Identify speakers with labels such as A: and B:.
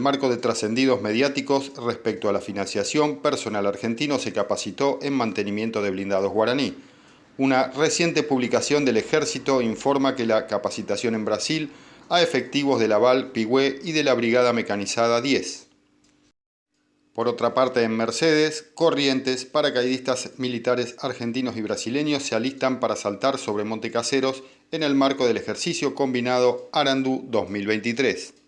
A: marco de trascendidos mediáticos respecto a la financiación, personal argentino se capacitó en mantenimiento de blindados guaraní. Una reciente publicación del Ejército informa que la capacitación en Brasil a efectivos de la Naval Pigüé y de la Brigada Mecanizada 10. Por otra parte, en Mercedes, Corrientes, paracaidistas militares argentinos y brasileños se alistan para saltar sobre Monte Caseros en el marco del ejercicio combinado Arandú 2023.